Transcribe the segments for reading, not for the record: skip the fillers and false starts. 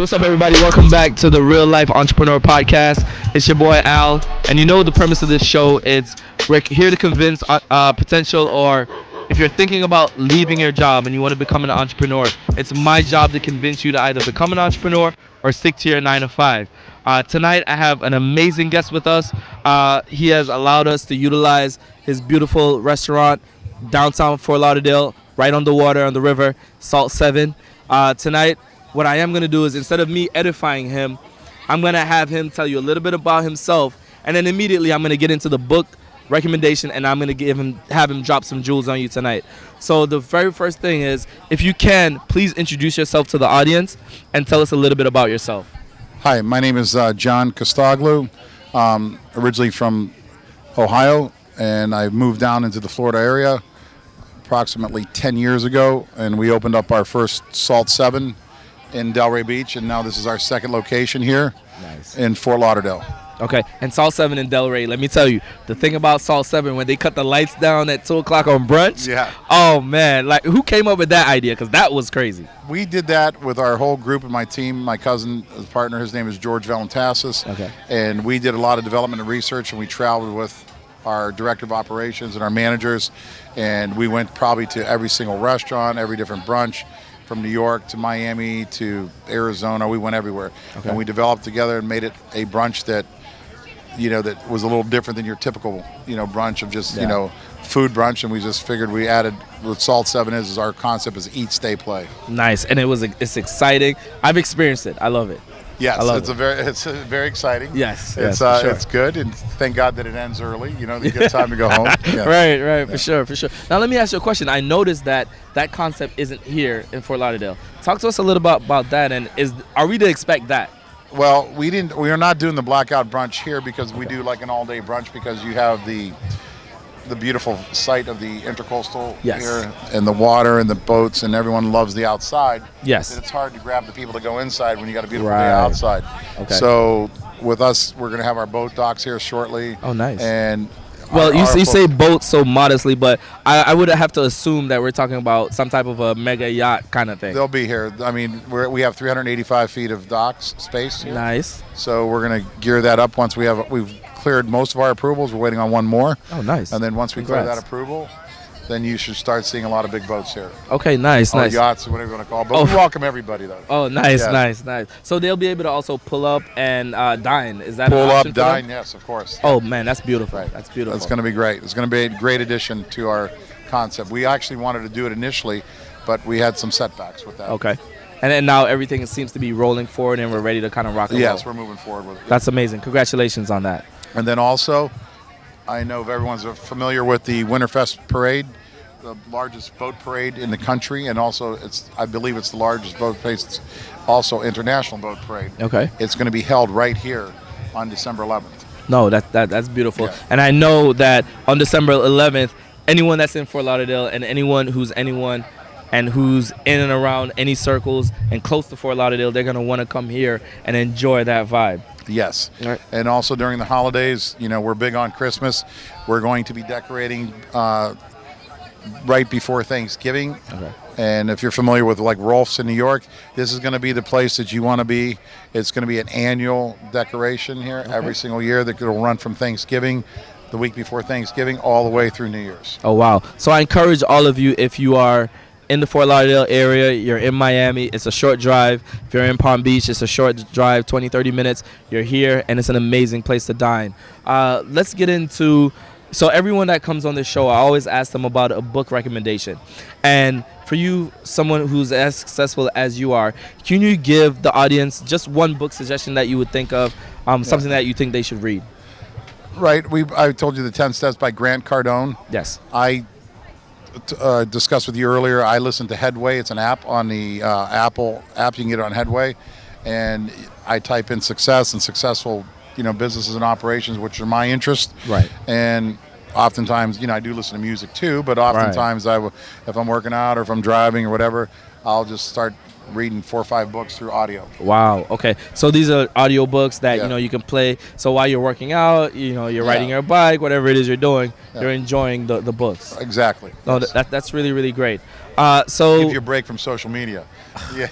what's up, everybody? Welcome back to the Real Life Entrepreneur Podcast. It's your boy Al, and you know the premise of this show is we're here to convince potential, or if you're thinking about leaving your job and you want to become an entrepreneur, it's my job to convince you to either become an entrepreneur or stick to your 9 to 5. Tonight I have an amazing guest with us. He has allowed us to utilize his beautiful restaurant downtown Fort Lauderdale, right on the water, on the river, Salt 7. Tonight, what I am going to do is, instead of me edifying him, I'm going to have him tell you a little bit about himself, and then immediately I'm going to get into the book recommendation, and I'm going to have him drop some jewels on you tonight. So the very first thing is, if you can, please introduce yourself to the audience and tell us a little bit about yourself. Hi, my name is John Costaglu, originally from Ohio, and I moved down into the Florida area approximately 10 years ago, and we opened up our first Salt 7 in Delray Beach, and now this is our second location here in Fort Lauderdale. Okay, and Salt 7 in Delray, let me tell you, the thing about Salt 7, when they cut the lights down at 2 o'clock on brunch, oh man, like, who came up with that idea? Because that was crazy. We did that with our whole group and my team. My cousin, his partner, his name is George Valentassis, and we did a lot of development and research, and we traveled with our director of operations and our managers, and we went probably to every single restaurant, every different brunch, from New York to Miami to Arizona. We went everywhere, and we developed together and made it a brunch that, that was a little different than your typical, brunch of just, food brunch. And we just figured we added what Salt 7 is our concept is eat, stay, play. Nice, and it's exciting. I've experienced it. I love it. Yes, it's very exciting. Yes, it's sure. It's good, and thank God that it ends early. To get time to go home. Yeah. Right, for sure. Now let me ask you a question. I noticed that concept isn't here in Fort Lauderdale. Talk to us a little about that, and are we to expect that? Well, we are not doing the blackout brunch here because we do like an all-day brunch, because you have the beautiful sight of the intercoastal here, and the water and the boats, and everyone loves the outside. Yes. It's hard to grab the people to go inside when you got a beautiful day outside. Okay. So with us, we're going to have our boat docks here shortly. Oh, nice. And you say boats so modestly, but I would have to assume that we're talking about some type of a mega yacht kind of thing. They'll be here. I mean, we have 385 feet of docks space here. Nice. So we're going to gear that up once we've cleared most of our approvals. We're waiting on one more. Oh, nice. And then once we clear that approval, then you should start seeing a lot of big boats here. Okay, nice. Yachts, whatever you want to call it. But we welcome everybody, though. Oh, nice. So they'll be able to also pull up and dine. Is that pull an option up, dine? Yes, of course. Oh, man, that's beautiful. Right. That's beautiful. It's going to be great. It's going to be a great addition to our concept. We actually wanted to do it initially, but we had some setbacks with that. Okay. And then now everything seems to be rolling forward, and we're ready to kind of rock and roll. Yes, we're moving forward with it. That's amazing. Congratulations on that. And then also, I know if everyone's familiar with the Winterfest Parade, the largest boat parade in the country, and also I believe it's the largest boat parade. It's also international boat parade. Okay. It's going to be held right here on December 11th. No, that's beautiful. Yeah. And I know that on December 11th, anyone that's in Fort Lauderdale and anyone who's in and around any circles and close to Fort Lauderdale, they're going to want to come here and enjoy that vibe. Yes. Right. And also during the holidays, we're big on Christmas. We're going to be decorating right before Thanksgiving. Okay. And if you're familiar with like Rolf's in New York, this is going to be the place that you want to be. It's going to be an annual decoration here every single year that will run from Thanksgiving, the week before Thanksgiving, all the way through New Year's. Oh, wow. So I encourage all of you, if you are in the Fort Lauderdale area, you're in Miami, it's a short drive. If you're in Palm Beach, it's a short drive, 20, 30 minutes. You're here, and it's an amazing place to dine. Let's get into... So everyone that comes on this show, I always ask them about a book recommendation. And for you, someone who's as successful as you are, can you give the audience just one book suggestion that you would think of, something that you think they should read? Right. I told you the 10 Steps by Grant Cardone. Yes. I discussed with you earlier, I listen to Headway. It's an app on the Apple app. You can get it on Headway. And I type in success and successful businesses and operations, which are my interest. Right. And oftentimes, I do listen to music too, but oftentimes if I'm working out or if I'm driving or whatever, I'll just start reading 4 or 5 books through audio. Wow. Okay. So these are audiobooks that Yeah. you can play. So while you're working out, you're riding your bike, whatever it is you're doing, you're enjoying the books. Exactly. No, Yes. that's really, really great. So Give you a break from social media. Yeah.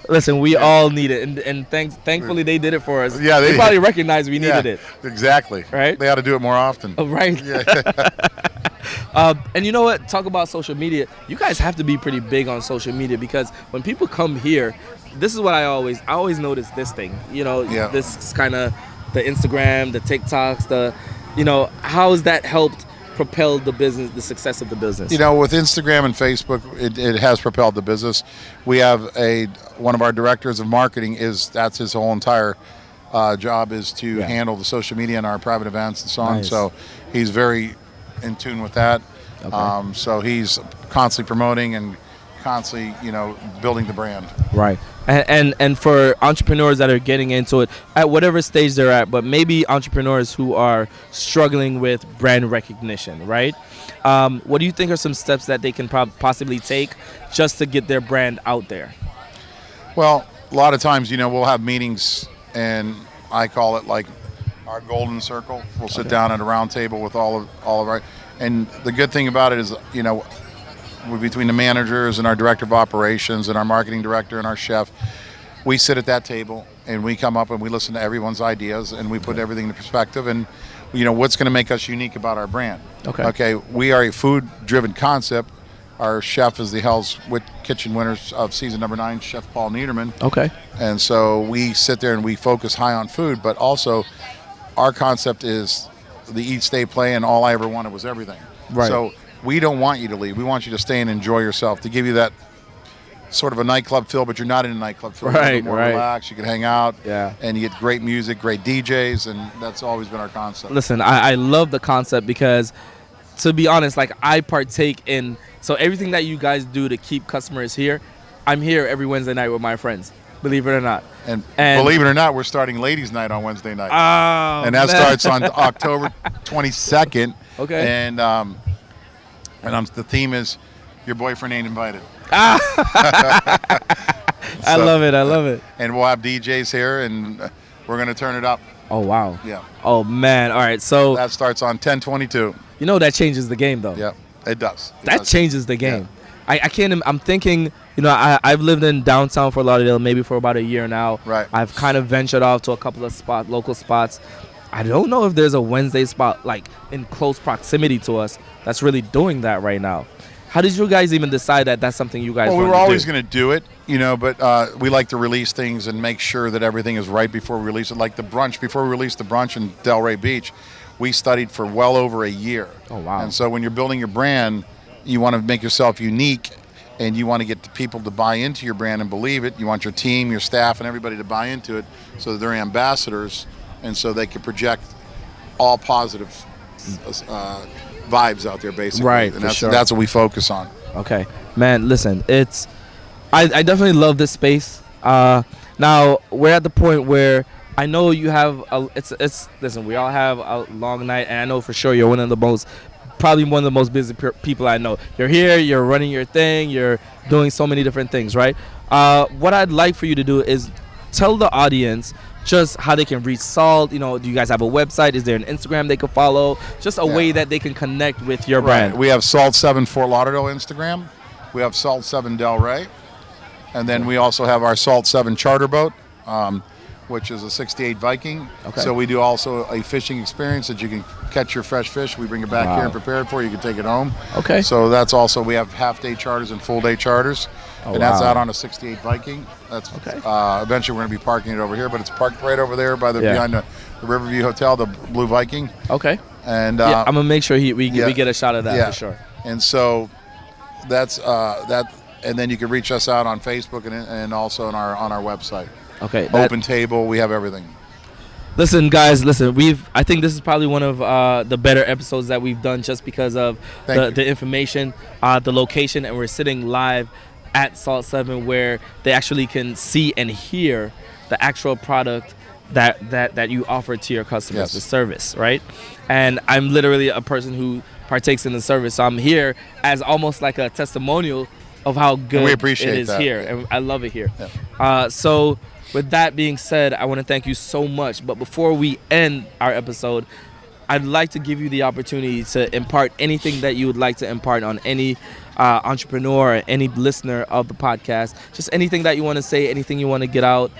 listen, we all need it, and thankfully they did it for us. Yeah, they they- probably recognized we needed it. Exactly. Right? They ought to do it more often. Oh, right. Yeah. And you know what? Talk about social media. You guys have to be pretty big on social media, because when people come here, this is what I always notice this thing. Yeah. This kind of the Instagram, the TikToks, how has that helped propel the business, the success of the business? With Instagram and Facebook, it has propelled the business. We have one of our directors of marketing that's his whole entire job is to handle the social media and our private events and so on. Nice. So he's very in tune with that. Okay. So he's constantly promoting and constantly, building the brand. Right. And for entrepreneurs that are getting into it at whatever stage they're at, but maybe entrepreneurs who are struggling with brand recognition, right? What do you think are some steps that they can possibly take just to get their brand out there? Well, a lot of times, we'll have meetings, and I call it like our golden circle. We'll sit down at a round table with all of our, and the good thing about it is, between the managers and our director of operations and our marketing director and our chef, we sit at that table and we come up and we listen to everyone's ideas and we put everything into perspective and what's going to make us unique about our brand. Okay, we are a food-driven concept. Our chef is the Hell's Kitchen winners of season number 9, Chef Paul Niederman. Okay. And so we sit there and we focus high on food, but also our concept is the eat, stay, play, and all I ever wanted was everything. Right. So we don't want you to leave. We want you to stay and enjoy yourself, to give you that sort of a nightclub feel, but you're not in a nightclub feel. You're a little more relaxed. You can hang out, and you get great music, great DJs, and that's always been our concept. Listen, I love the concept because, to be honest, like I partake in, so everything that you guys do to keep customers here, I'm here every Wednesday night with my friends, believe it or not. And believe it or not, we're starting Ladies' Night on Wednesday night. Oh, and that starts on October 22nd. Okay. And the theme is your boyfriend ain't invited. I love it. And we'll have DJs here, and we're going to turn it up. Oh, wow. Yeah. Oh, man. All right. So that starts on 10/22. That changes the game, though. Yeah, it does. That changes the game. Yeah. I can't. I'm thinking. I've lived in downtown Fort Lauderdale maybe for about a year now. Right. I've kind of ventured off to a couple of local spots. I don't know if there's a Wednesday spot like in close proximity to us that's really doing that right now. How did you guys even decide that that's something you guys? Well, we wanted were to always do? going to do it, but we like to release things and make sure that everything is right before we release it. Like the brunch, before we released the brunch in Delray Beach, we studied for well over a year. Oh, wow. And so when you're building your brand, you want to make yourself unique, and you want to get the people to buy into your brand and believe it. You want your team, your staff, and everybody to buy into it so that they're ambassadors, and so they can project all positive vibes out there, basically. Right, and for sure. that's what we focus on. Okay, man. Listen, I definitely love this space. Now we're at the point where I know you have listen. We all have a long night, and I know for sure you're probably one of the most busy people I know. You're here, you're running your thing, you're doing so many different things, right? What I'd like for you to do is tell the audience just how they can reach Salt. Do you guys have a website? Is there an Instagram they can follow? Just a way that they can connect with your brand. We have Salt 7 Fort Lauderdale Instagram. We have Salt 7 Delray. And then we also have our Salt 7 charter boat, which is a 68 Viking. Okay. So we do also a fishing experience that you can catch your fresh fish. We bring it back here and prepare it for you. You can take it home. Okay. So that's also, we have half-day charters and full-day charters. And that's out on a 68 Viking. That's eventually we're going to be parking it over here, but it's parked right over there behind the Riverview Hotel, the Blue Viking. Okay. And I'm gonna make sure we get a shot of that for sure. And so that's that. And then you can reach us out on Facebook and also on our website. Okay. Open table, we have everything. Listen, guys. I think this is probably one of the better episodes that we've done, just because of the information, the location, and we're sitting live at Salt 7, where they actually can see and hear the actual product that you offer to your customers, the service, right? And I'm literally a person who partakes in the service, so I'm here as almost like a testimonial of how And we good it appreciate is that. here, Yeah. and I love it here. Yeah. So, with that being said, I want to thank you so much. But before we end our episode, I'd like to give you the opportunity to impart anything that you would like to impart on any entrepreneur or any listener of the podcast. Just anything that you want to say, anything you want to get out.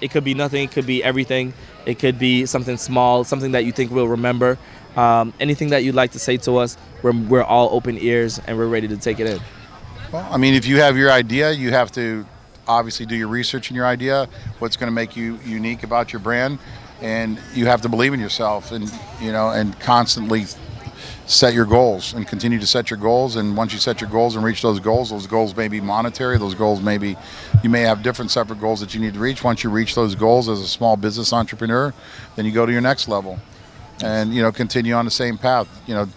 It could be nothing, it could be everything. It could be something small, something that you think we'll remember. Anything that you'd like to say to us, we're all open ears and we're ready to take it in. Well, I mean, if you have your idea, you have to obviously do your research in your idea, what's going to make you unique about your brand, and you have to believe in yourself, and and constantly set your goals and continue to set your goals. And once you set your goals and reach those goals may be monetary, those goals you may have different separate goals that you need to reach. Once you reach those goals as a small business entrepreneur, then you go to your next level and continue on the same path.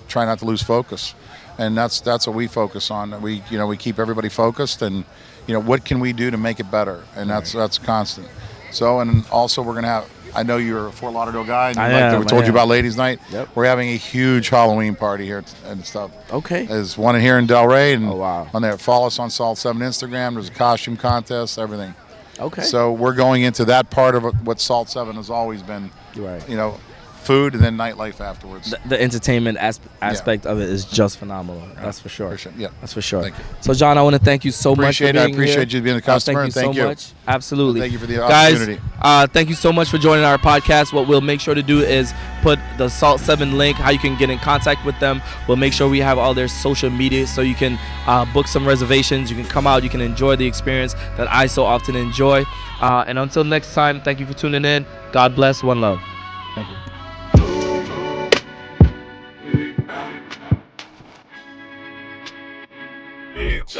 Try not to lose focus, and that's what we focus on. We keep everybody focused, and what can we do to make it better, and that's constant. So, and also we're gonna have, I know you're a Fort Lauderdale guy, and we told you about Ladies Night. Yep. We're having a huge Halloween party here and stuff. Okay. There's one here in Delray, and Oh, wow. on there, follow us on Salt 7 Instagram. There's a costume contest, everything. Okay. So we're going into that part of what Salt 7 has always been. Right. Food and then nightlife afterwards. The entertainment aspect of it is just phenomenal. That's for sure. Yeah. That's for sure. Thank you. So, John, I want to thank you so much for being I appreciate here. you being a customer, and Thank you so much. Absolutely. Thank you for the Guys, opportunity. thank you so much for joining our podcast. What we'll make sure to do is put the Salt 7 link, how you can get in contact with them. We'll make sure we have all their social media so you can book some reservations. You can come out. You can enjoy the experience that I so often enjoy. And until next time, thank you for tuning in. God bless. One love. Thank you. It's